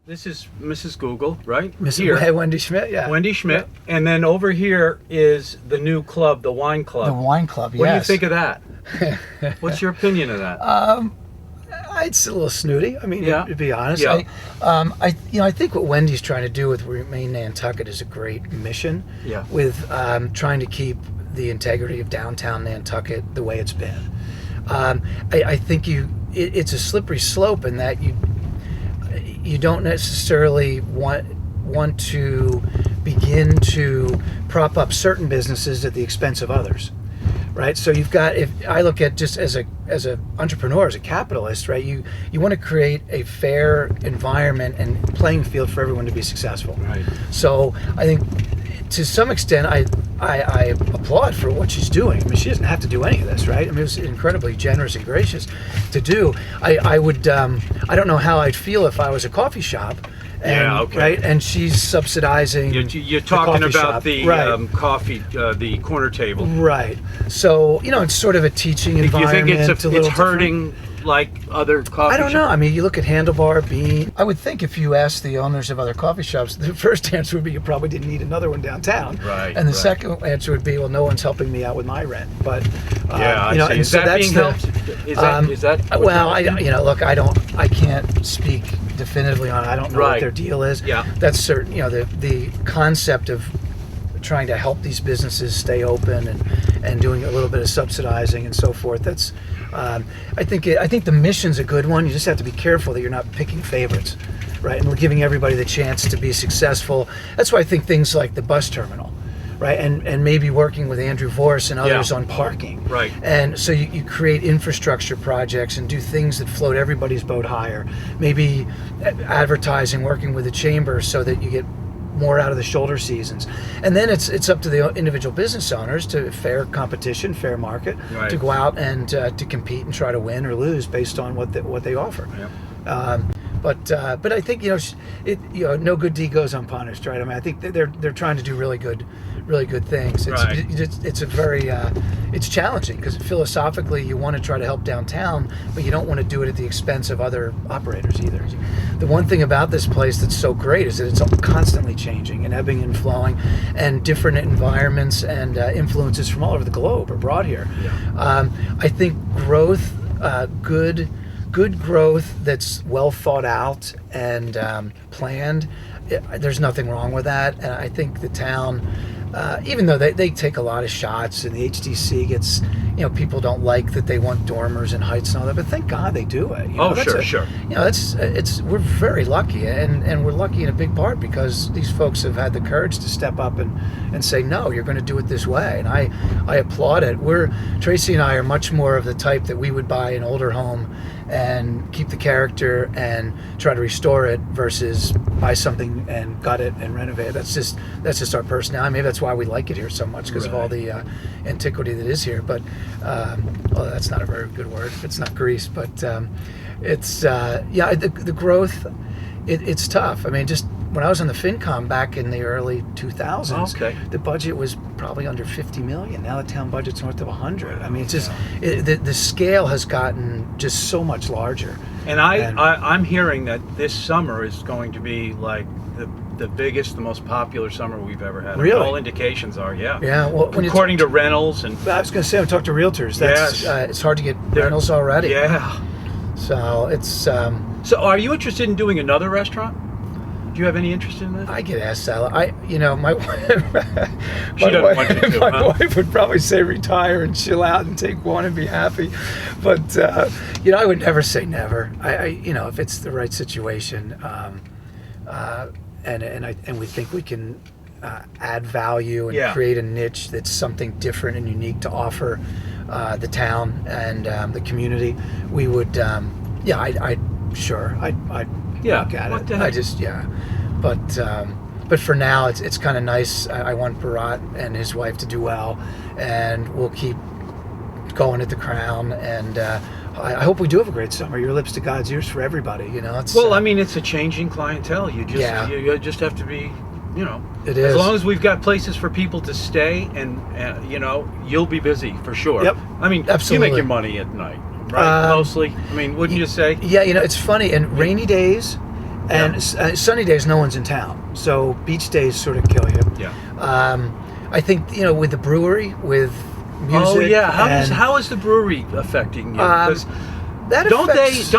This is Mrs. Google, right? Mrs. Wendy Schmidt, yeah. Wendy Schmidt. Yeah. And then over here is the new club, the wine club. The wine club, yes. What do you think of that? What's your opinion of that? It's a little snooty. I mean, yeah. to be honest, yeah. I think what Wendy's trying to do with Remain Nantucket is a great mission. Yeah. With trying to keep the integrity of downtown Nantucket the way it's been. I think it's a slippery slope in that you don't necessarily want to begin to prop up certain businesses at the expense of others. Right, so you've got. If I look at just as a entrepreneur, as a capitalist, right, you want to create a fair environment and playing field for everyone to be successful. Right. So I think, to some extent, I applaud for what she's doing. I mean, she doesn't have to do any of this, right? I mean, it was incredibly generous and gracious to do. I would. I don't know how I'd feel if I was a coffee shop. Yeah, okay. Right, and she's subsidizing. You're talking the about the right. Coffee, the corner table. Right. So it's sort of a teaching environment. You think it's hurting like other coffee shops? I don't know. I mean, you look at Handlebar, Bean. I would think if you asked the owners of other coffee shops, the first answer would be you probably didn't need another one downtown. Right. And the second answer would be, well, no one's helping me out with my rent. But yeah, you know, is so that that's being helped? Is that? Well, look, I can't speak definitively on it. I don't know what their deal is. Yeah. That's certain. The concept of trying to help these businesses stay open and doing a little bit of subsidizing and so forth. That's I think the mission's a good one. You just have to be careful that you're not picking favorites, right? And we're giving everybody the chance to be successful. That's why I think things like the bus terminal, right? And maybe working with Andrew Vorse and others on parking. Right. And so you create infrastructure projects and do things that float everybody's boat higher. Maybe advertising, working with the chamber so that you get more out of the shoulder seasons. And then it's up to the individual business owners to fair competition, fair market, to go out and to compete and try to win or lose based on what they offer. Yeah. But I think no good deed goes unpunished, right? I mean, I think they're trying to do really good things. It's a very it's challenging because philosophically you want to try to help downtown, but you don't want to do it at the expense of other operators either. The one thing about this place that's so great is that it's constantly changing and ebbing and flowing, and different environments and influences from all over the globe are brought here. Yeah. I think growth, good growth that's well thought out and planned. There's nothing wrong with that, and I think the town, even though they take a lot of shots, and the HDC gets, people don't like that they want dormers and heights and all that, but thank God they do it. Sure. We're very lucky, and we're lucky in a big part because these folks have had the courage to step up and say, no, you're going to do it this way, and I applaud it. Tracy and I are much more of the type that we would buy an older home and keep the character and try to restore it versus buy something and gut it and renovate it. That's just our personality. Maybe that's why we like it here so much, because of all the antiquity that is here. But well, that's not a very good word. It's not grease, but it's the growth. It's tough. I mean, just when I was on the FinCom back in the early 2000s, the budget was probably under 50 million. Now the town budget's north of 100. I mean, it's just the scale has gotten just so much larger. And I'm hearing that this summer is going to be like the biggest, the most popular summer we've ever had. Really? All indications are, yeah. Yeah. Well, according to rentals and. I was going to say, I talked to realtors. It's hard to get rentals already. Yeah. So it's. So are you interested in doing another restaurant? Do you have any interest in that? I get asked that. My wife would probably say retire and chill out and take one and be happy, but I would never say never. If it's the right situation, and we think we can add value and create a niche that's something different and unique to offer the town and the community, we would. I'd look at it. But for now, it's kind of nice. I want Bharat and his wife to do well, and we'll keep going at the Crown. And I hope we do have a great summer. Your lips to God's ears for everybody. It's a changing clientele. You just have to be. It is. As long as we've got places for people to stay, and you'll be busy for sure. Yep. I mean, absolutely. You make your money at night, right? Mostly. I mean, wouldn't you say? Yeah. It's funny. And rainy days And Yeah. sunny days, no one's in town. So beach days sort of kill you. Yeah. I think, with the brewery, with music. Oh yeah. and, How is the brewery affecting you? Because that don't affects,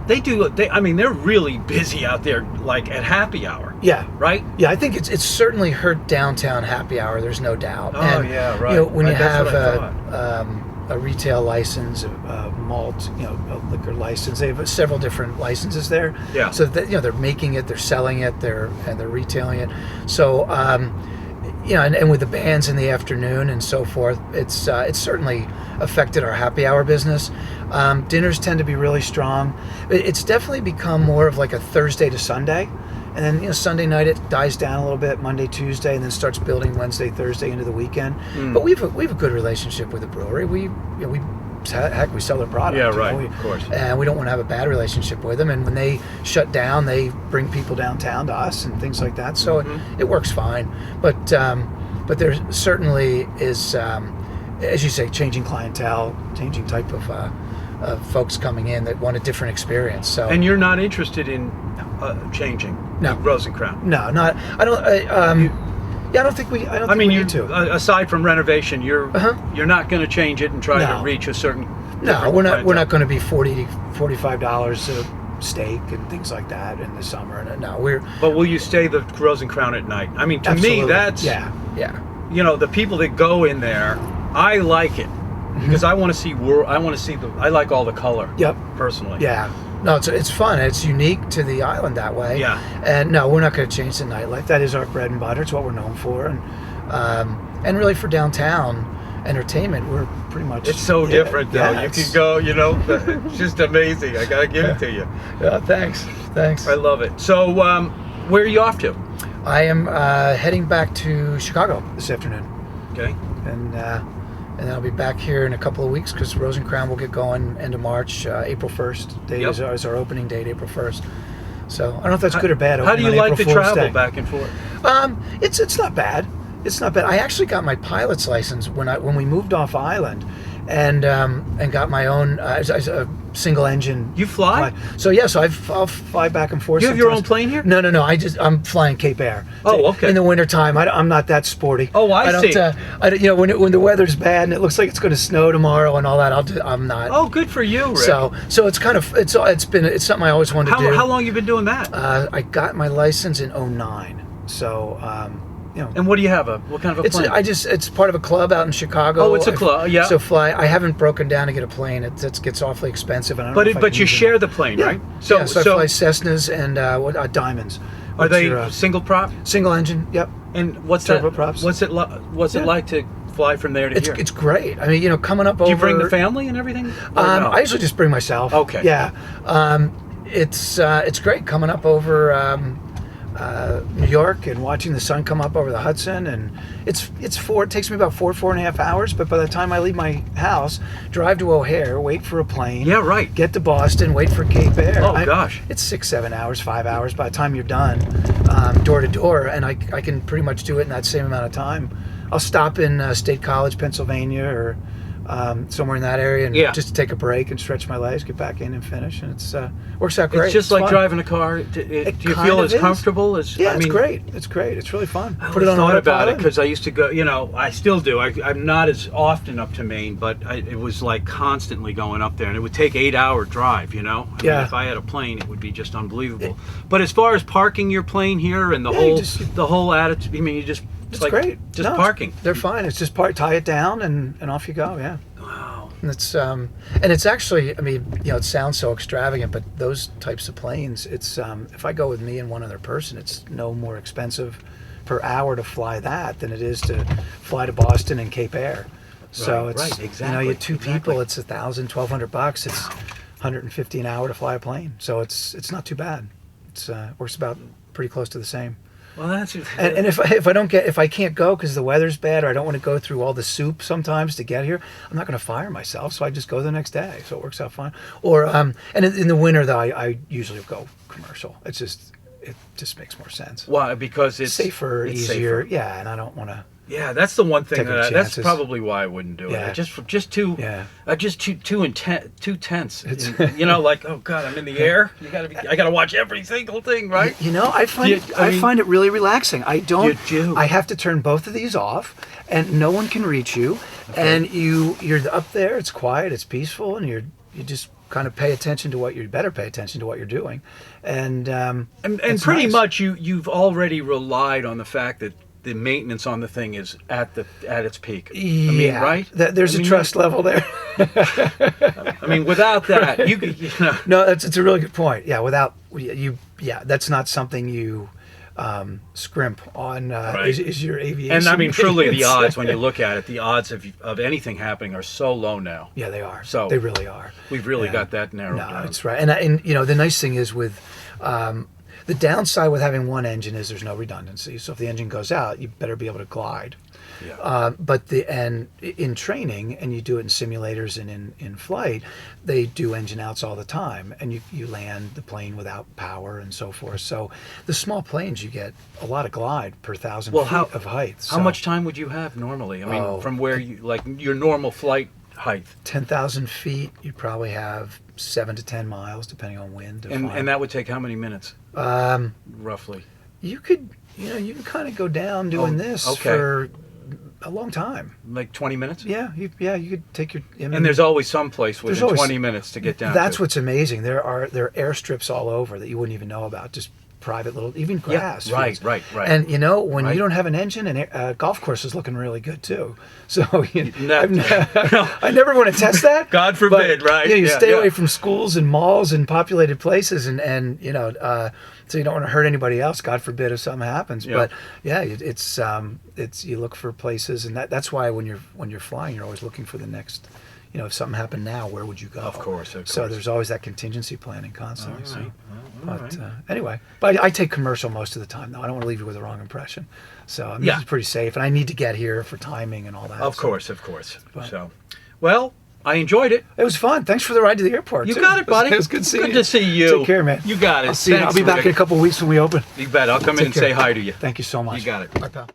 they do. I mean, they're really busy out there, like at happy hour. Yeah. Right. Yeah, I think it's certainly hurt downtown happy hour. There's no doubt. Oh And, yeah. Right. When you That's have what I thought. a retail license, a malt, a liquor license, they have several different licenses there. Yeah. So that they're making it, they're selling it, they're retailing it. So and with the bands in the afternoon and so forth, it's certainly affected our happy hour business. Dinners tend to be really strong. It's definitely become more of like a Thursday to Sunday. And then Sunday night it dies down a little bit, Monday, Tuesday, and then starts building Wednesday, Thursday into the weekend. But we have a good relationship with the brewery. We sell their product. Yeah, right. Of course. And we don't want to have a bad relationship with them. And when they shut down, they bring people downtown to us and things like that. So it works fine. But there certainly is, as you say, changing clientele, changing type of folks coming in that want a different experience. So And you're not interested in changing? No. Rose and Crown. No, not. I don't. I don't think we. I don't. I think mean, we you need to. aside from renovation, you're not going to change it and try No. to reach a certain. No, different we're not. clientele. We're not going to be $40-$45 a steak and things like that in the summer. And no, we're But will you stay the Rose and Crown at night? I mean, to absolutely. me, that's yeah. the people that go in there. I like it because I want to see. I want to see the. I like all the color. Yep. Personally. Yeah. No, it's fun. It's unique to the island that way. Yeah. And no, we're not going to change the nightlife. That is our bread and butter. It's what we're known for. And really for downtown entertainment, we're pretty much. It's so different though. Yeah, You can go. It's just amazing. I gotta give it to you. Yeah. Thanks. I love it. So, where are you off to? I am heading back to Chicago this afternoon. Okay. And then I'll be back here in a couple of weeks because Rose and Crown will get going end of March, April 1st. Date Yep. is our opening date, April 1st. So I don't know if that's good or bad. How do you opening on like to April Fool's travel Day. back and forth? It's not bad. It's not bad. I actually got my pilot's license when we moved off island, and got my own a single engine. You fly? So yeah, so I'll fly back and forth. You have your own sometimes. plane here? No. I'm flying Cape Air. Oh, okay. In the wintertime, I'm not that sporty. Oh, I don't, see. When the weather's bad and it looks like it's going to snow tomorrow and all that, I'm not. Oh, good for you, Rick. So it's kind of it's something I always wanted to do. How long you been doing that? I got my license in '09. So And what do you have? What kind of a plane? It's part of a club out in Chicago. Oh, it's a club, yeah. So I haven't broken down to get a plane. It gets awfully expensive. And I don't know if I But can you use it. share the plane, Yeah. right? So I fly Cessnas and Diamonds. Are which they are, single prop? single engine? Yep. And what's that? Turboprops. What's it like to fly from there to here? It's great. I mean, coming up over. Do you bring the family and everything? Or no? I usually just bring myself. Okay. Yeah. It's great coming up over New York and watching the sun come up over the Hudson, and it takes me about 4.5 hours, but by the time I leave my house, drive to O'Hare, wait for a plane. Yeah, right. Get to Boston, wait for Cape Air. Oh, gosh. It's 6-7 hours, 5 hours by the time you're done, door to door, and I can pretty much do it in that same amount of time. I'll stop in State College, Pennsylvania, or somewhere in that area, and just take a break and stretch my legs, get back in and finish, and it's works out great. It's just like fun. driving a car. Do you feel as comfortable as? Yeah, it's great. It's great. It's really fun. I always thought about it because I used to go. I still do. I'm not as often up to Maine, but it was like constantly going up there, and it would take 8-hour drive. I mean, if I had a plane, it would be just unbelievable. But as far as parking your plane here and the whole attitude, I mean, you just. It's like great. Just parking. They're fine. It's just tie it down and off you go. Yeah. Wow. And it's actually, I mean, it sounds so extravagant, but those types of planes, it's if I go with me and one other person, it's no more expensive per hour to fly that than it is to fly to Boston and Cape Air. So it's exactly. You have two people, it's $1,000-$1,200. It's $150 an hour to fly a plane. So it's not too bad. It's works about pretty close to the same. Well, that's and if I can't go because the weather's bad, or I don't want to go through all the soup sometimes to get here, I'm not going to fire myself, so I just go the next day. So it works out fine. Or and in the winter though, I usually go commercial. It just makes more sense. Why? Because it's safer, it's easier. safer. Yeah, and I don't want to. Yeah, that's the one thing Taking that's chances. probably why I wouldn't do Yeah. it. Just too too tense. You know, like, oh God, I'm in the air. I gotta watch every single thing, right? You know, I find it really relaxing. I don't. You do. I have to turn both of these off, and no one can reach you. Okay. And you're up there. It's quiet. It's peaceful, and you just kind of pay attention to what you better pay attention to what you're doing, and it's pretty nice. much you've already relied on the fact that the maintenance on the thing is at its peak. Yeah, I mean, right? There's a trust level there. I mean, without that, you know. No, it's a really good point. Yeah, without you, yeah, that's not something you scrimp on. Right. Is your aviation? And I mean, truly, the maintenance. odds, when you look at it, the odds of anything happening are so low now. Yeah, they are. So they really are. We've really Yeah. got that narrowed No, down. it's right. And you know, the nice thing is with the downside with having one engine is there's no redundancy. So if the engine goes out, you better be able to glide. Yeah. But in training, and you do it in simulators and in flight, they do engine outs all the time, and you land the plane without power and so forth. So the small planes, you get a lot of glide per 1,000 feet of height. How much time would you have normally? I mean, from where you, like, your normal flight height? 10,000 feet, you'd probably have 7 to 10 miles, depending on wind. And that would take how many minutes? Roughly. You can kind of go down doing this for a long time. Like 20 minutes? Yeah, you could take your. And there's always some place within always- 20 minutes to get down. That's what's amazing. There are airstrips all over that you wouldn't even know about. Just private little, even grass. Yeah, right, fields. right. And you know, when Right. you don't have an engine, and golf course is looking really good too. So No. I never want to test that. God forbid, but, right? Yeah, you Yeah, stay yeah. away from schools and malls and populated places, and you know, so you don't want to hurt anybody else. God forbid if something happens. Yeah. But yeah, it's you look for places, and that's why when you're flying, you're always looking for the next. You know, if something happened now, where would you go? Of course. So there's always that contingency planning constantly. All right. But anyway, but I take commercial most of the time, though. I don't want to leave you with the wrong impression. So I mean, it's pretty safe, and I need to get here for timing and all that. Of so. course. So, well, I enjoyed it. It was fun. Thanks for the ride to the airport. You too. got it, buddy. It was good seeing you. Good to see you. Take care, man. You got it. I'll see you. I'll Thanks, be back Rick. in a couple of weeks when we open. You bet. I'll come in and Take care. say hi to you. Thank you so much. You got it. Bye, pal.